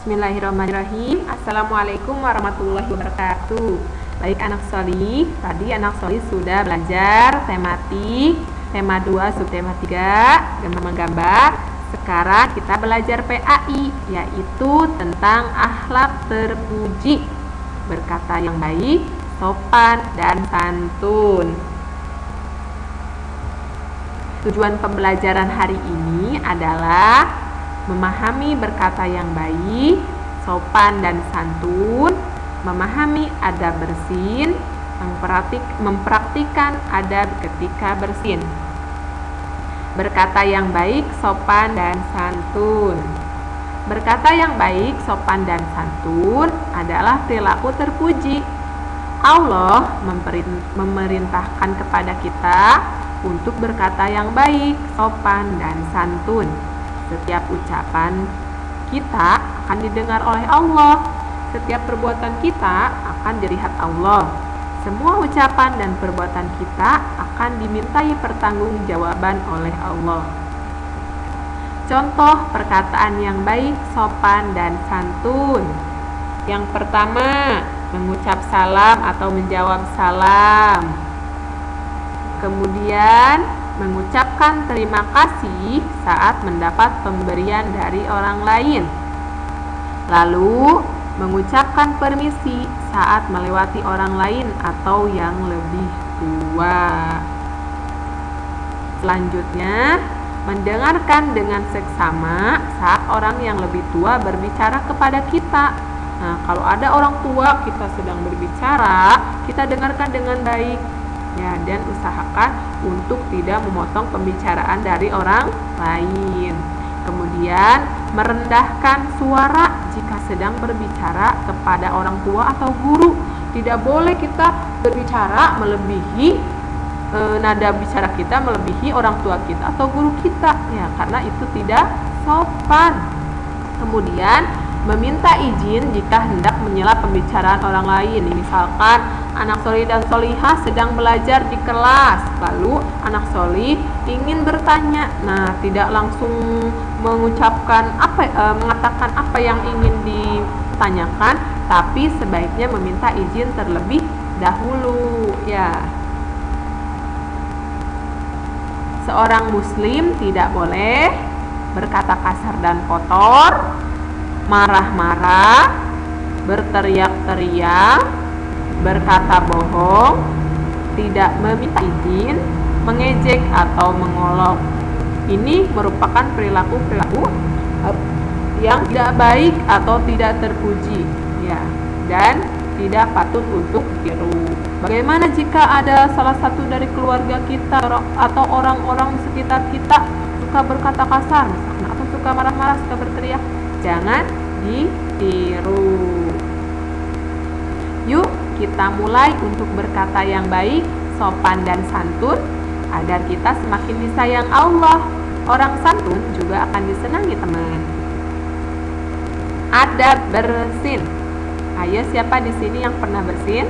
Bismillahirrahmanirrahim. Assalamualaikum warahmatullahi wabarakatuh. Baik anak solih, tadi anak solih sudah belajar tematik, tema 2, subtema 3, gambar-menggambar. Sekarang kita belajar PAI, yaitu tentang akhlak terpuji, berkata yang baik, sopan, dan santun. Tujuan pembelajaran hari ini adalah memahami berkata yang baik, sopan dan santun, memahami adab bersin, mempraktikkan adab ketika bersin. Berkata yang baik, sopan dan santun. Berkata yang baik, sopan dan santun adalah perilaku terpuji. Allah memerintahkan kepada kita untuk berkata yang baik, sopan dan santun. Setiap ucapan kita akan didengar oleh Allah. Setiap perbuatan kita akan dilihat Allah. Semua ucapan dan perbuatan kita akan dimintai pertanggungjawaban oleh Allah. Contoh perkataan yang baik, sopan, dan santun. Yang pertama, mengucap salam atau menjawab salam. Kemudian mengucapkan terima kasih saat mendapat pemberian dari orang lain. Lalu, mengucapkan permisi saat melewati orang lain atau yang lebih tua. Selanjutnya, mendengarkan dengan seksama saat orang yang lebih tua berbicara kepada kita. Nah, kalau ada orang tua kita sedang berbicara, kita dengarkan dengan baik. Ya, dan usahakan untuk tidak memotong pembicaraan dari orang lain. Kemudian merendahkan suara jika sedang berbicara kepada orang tua atau guru. Tidak boleh kita berbicara melebihi nada bicara kita melebihi orang tua kita atau guru kita, ya, karena itu tidak sopan. Kemudian meminta izin jika hendak menyela pembicaraan orang lain. Misalkan anak solih dan solihah sedang belajar di kelas, lalu anak solih ingin bertanya, nah tidak langsung mengatakan apa yang ingin ditanyakan, tapi sebaiknya meminta izin terlebih dahulu, ya. Seorang muslim tidak boleh berkata kasar dan kotor, marah-marah, berteriak-teriak, berkata bohong, tidak meminta izin, mengejek atau mengolok. Ini merupakan perilaku-perilaku yang tidak baik atau tidak terpuji, ya, dan tidak patut untuk ditiru. Bagaimana jika ada salah satu dari keluarga kita atau orang-orang di sekitar kita suka berkata kasar, atau suka marah-marah, suka berteriak? Jangan ditiru. Yuk kita mulai untuk berkata yang baik, sopan dan santun agar kita semakin disayang Allah. Orang santun juga akan disenangi teman. Adab bersin. Ayo, siapa di sini yang pernah bersin?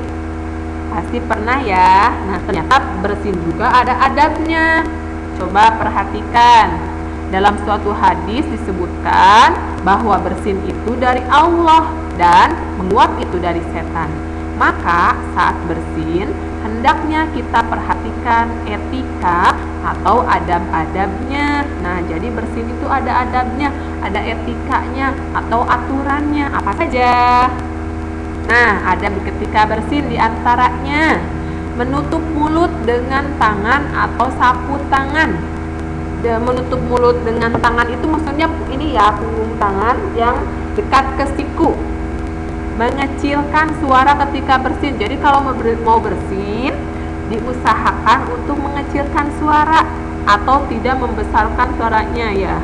Pasti pernah ya. Nah, ternyata bersin juga ada adabnya. Coba perhatikan. Dalam suatu hadis disebutkan bahwa bersin itu dari Allah dan menguap itu dari setan. Maka saat bersin, hendaknya kita perhatikan etika atau adab-adabnya. Nah, jadi bersin itu ada adabnya, ada etikanya atau aturannya. Apa saja? Nah, adab ketika bersin diantaranya menutup mulut dengan tangan atau sapu tangan. Menutup mulut dengan tangan itu maksudnya ini ya, punggung tangan yang dekat ke siku. Mengecilkan suara ketika bersin. Jadi kalau mau bersin, diusahakan untuk mengecilkan suara atau tidak membesarkan suaranya, ya,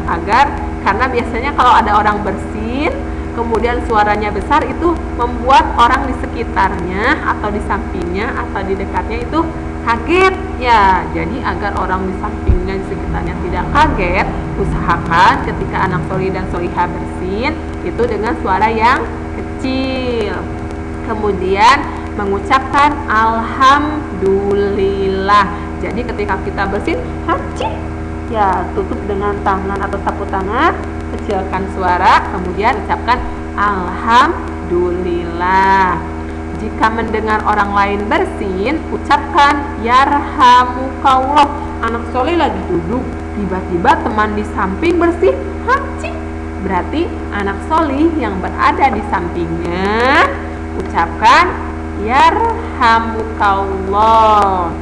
karena biasanya kalau ada orang bersin kemudian suaranya besar, itu membuat orang di sekitarnya atau di sampingnya atau di dekatnya itu kaget, ya. Jadi agar orang di sampingnya, di sekitarnya tidak kaget, usahakan ketika anak solih dan solihah bersin itu dengan suara yang kecil. Kemudian mengucapkan alhamdulillah. Jadi ketika kita bersin, haci, ya, tutup dengan tangan atau sapu tangan, kecilkan suara, kemudian ucapkan alhamdulillah. Jika mendengar orang lain bersin, ucapkan yarhamukallah. Anak soleh lagi duduk, tiba-tiba teman di samping bersin, haji. Berarti anak soleh yang berada di sampingnya ucapkan yarhamukallah.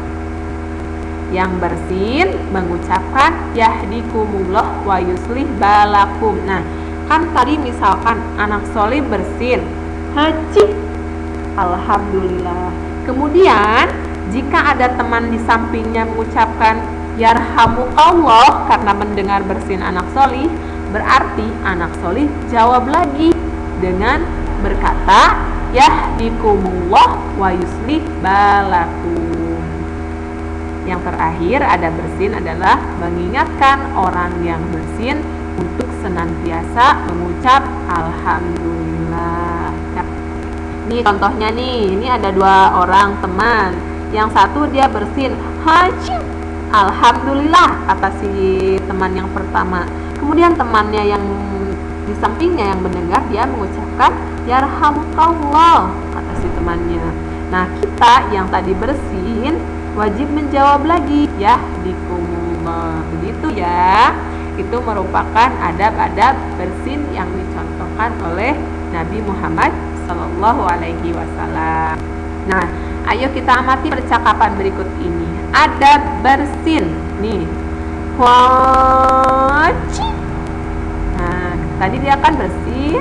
Yang bersin mengucapkan yahdikumullah wa yuslih balakum. Nah, kan tadi misalkan anak soleh bersin, haji, alhamdulillah. Kemudian jika ada teman di sampingnya mengucapkan yarhamukallah karena mendengar bersin anak soleh, berarti anak soleh jawab lagi dengan berkata yahdikumullah wa yuslih balakum. Yang terakhir ada bersin adalah mengingatkan orang yang bersin untuk senantiasa mengucap alhamdulillah. Ini contohnya nih, ini ada 2 orang teman. Yang satu dia bersin haji, alhamdulillah, kata si teman yang pertama. Kemudian temannya yang di sampingnya yang mendengar, dia mengucapkan yarhamukallah, kata si temannya. Nah, kita yang tadi bersin wajib menjawab lagi yahdikumullah. Begitu ya. Itu merupakan adab-adab bersin yang dicontohkan oleh Nabi Muhammad Sallallahu Alaihi Wasallam. Nah, ayo kita amati percakapan berikut ini. Adab bersin nih. Haji. Nah, tadi dia akan bersin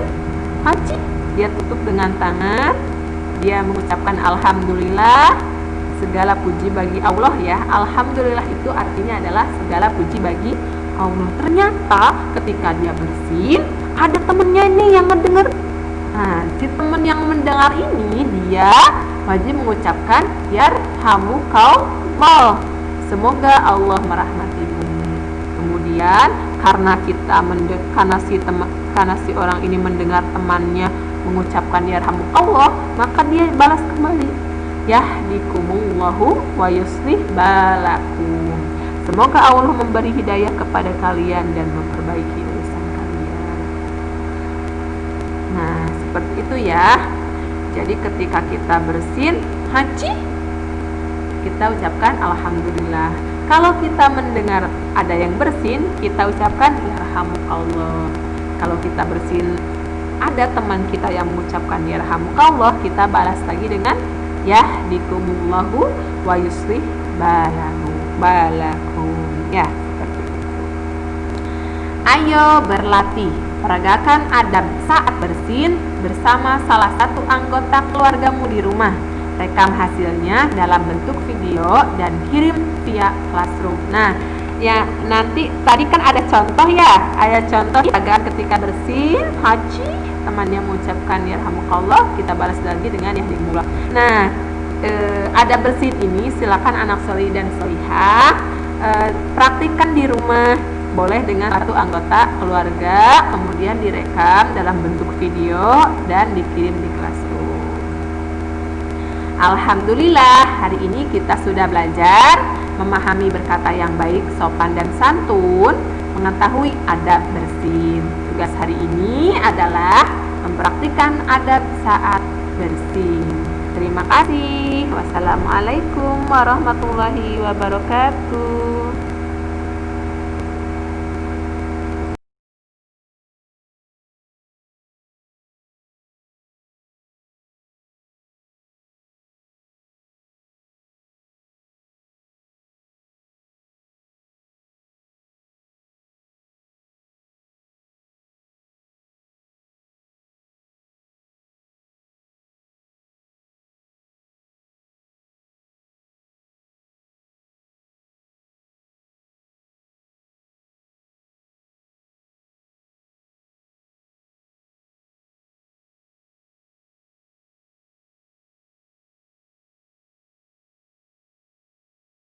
haji. Dia tutup dengan tangan. Dia mengucapkan alhamdulillah. Segala puji bagi Allah ya. Alhamdulillah itu artinya adalah segala puji bagi Allah. Ternyata ketika dia bersin, ada temennya ini yang mendengar. Nah, si teman yang mendengar ini dia wajib mengucapkan yarhamukallah. Semoga Allah merahmatimu. Kemudian karena si orang ini mendengar temannya mengucapkan yarhamukallah, maka dia balas kembali yahdikumullahu wa yuslih balakum. Semoga Allah memberi hidayah kepada kalian dan memperbaiki urusan kalian. Nah, seperti itu ya. Jadi ketika kita bersin haji, kita ucapkan alhamdulillah. Kalau kita mendengar ada yang bersin, kita ucapkan yarhamukallah. Kalau kita bersin ada teman kita yang mengucapkan yarhamukallah, kita balas lagi dengan yahdikumullahu wa yuslih balakum. Ya, seperti itu. Ayo berlatih peragakan adab saat bersin bersama salah satu anggota keluargamu di rumah. Rekam hasilnya dalam bentuk video dan kirim via Classroom. Nah, ya nanti tadi kan ada contoh ya, ada contoh agar ketika bersin haji temannya mengucapkan yarhamukallah, kita balas lagi dengan yahdikumullah. Nah, ada bersin ini silakan anak solih dan solihah praktikkan di rumah, boleh dengan satu anggota keluarga, kemudian direkam dalam bentuk video dan dikirim di Classroom. Alhamdulillah, hari ini kita sudah belajar memahami berkata yang baik, sopan dan santun, mengetahui adab bersin. Tugas hari ini adalah mempraktikkan adab saat bersin. Terima kasih. Wassalamualaikum warahmatullahi wabarakatuh.